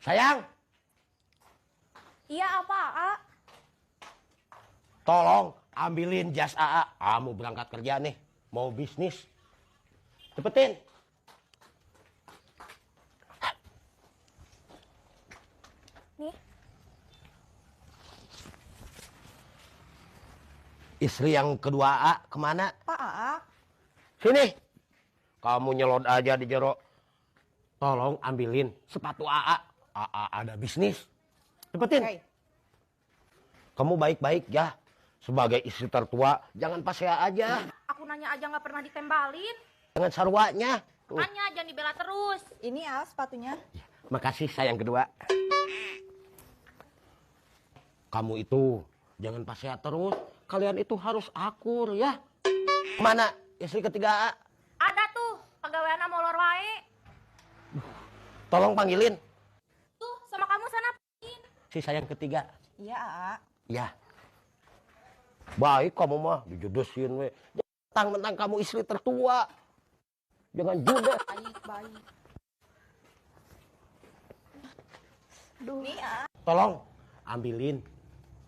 Sayang, Iya apa, A? tolong ambilin jas AA. Kamu berangkat kerja nih, mau bisnis. Cepetin. Nih, Istri yang kedua AA kemana? Pak A. Sini. Kamu nyelot aja di jero. Tolong ambilin sepatu AA. AA ada bisnis. Cepetin. Oke. Kamu baik-baik ya. Sebagai istri tertua, jangan pasea aja. Aku nanya aja nggak pernah ditembalin. Jangan sarwanya. Tuh. Makanya jangan dibela terus. Ini A sepatunya. Makasih sayang kedua. Kamu itu jangan pasea terus. Kalian itu harus akur ya. Mana istri ketiga A? Ada tuh, pegawaian molor wae. Tolong panggilin. Tuh, sama kamu sana. Si sayang ketiga. Iya, A. Ya. Baik kamu mah dijudesin we. Mentang-mentang kamu istri tertua. Jangan judes. Baik. Duh. Nih, A. Tolong ambilin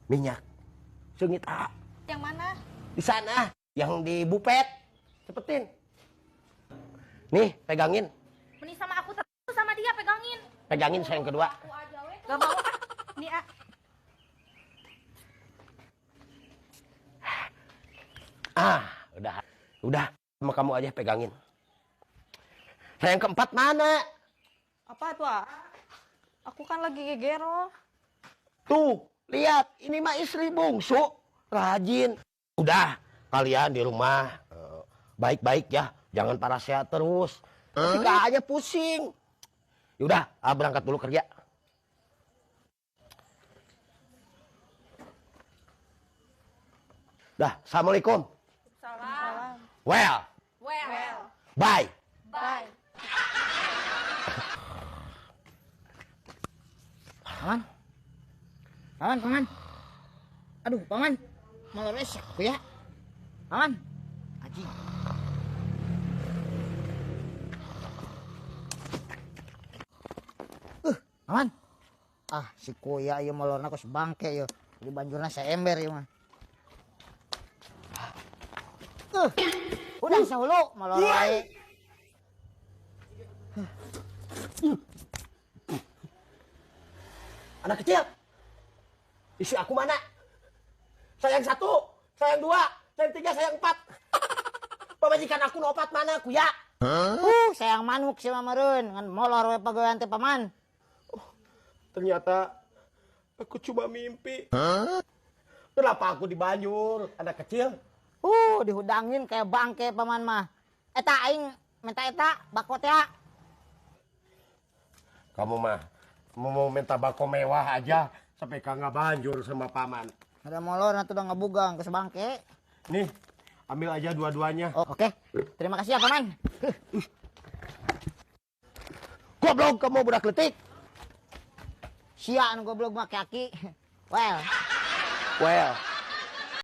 minyak. Sengit A. Yang mana? Di sana, yang di bupet. Cepetin. Nih, pegangin. Meni sama aku terus sama dia pegangin. Pegangin sayang kedua. Aku aja we. Gak mau, A. Nih, A. Udah, sama kamu aja pegangin. Sayang keempat mana? Apa tuh, A? Aku kan lagi gegero. Tuh, lihat, ini mah istri bungsu, rajin. Udah, kalian di rumah baik-baik ya, jangan parasea terus. Ketika aja pusing. Yaudah, berangkat dulu kerja. Dah, assalamualaikum. Salam. Well, bye. Bye. Paman. Paman. Aduh, paman. Malah resek aku ya. Paman. Aji. Paman. Si kuya ieu malorna kos bangke ieu. Di banjurna saember ieu mah. Udah sahulu malor wae. Anak kecil, istri aku mana? Sayang satu, sayang dua, sayang tiga, sayang empat. Pemajikan aku nopat mana, kuya? Sayang manuk si mamareun ngan molor we pagawean teh paman. Ternyata aku cuma mimpi. Kenapa aku di Banjur, anak kecil? Dihudangin kayak bangke paman mah. Eta aing minta eta bakot ya. Kamu mah mau minta bako mewah aja sampai kagak Banjur sama paman. Ada molor nanti udah ngebugang ke sebangke. Nih, ambil aja dua-duanya. Oh, oke. Terima kasih ya paman. Goblok kamu budak letik. Sia anu goblok mah kaki. Well.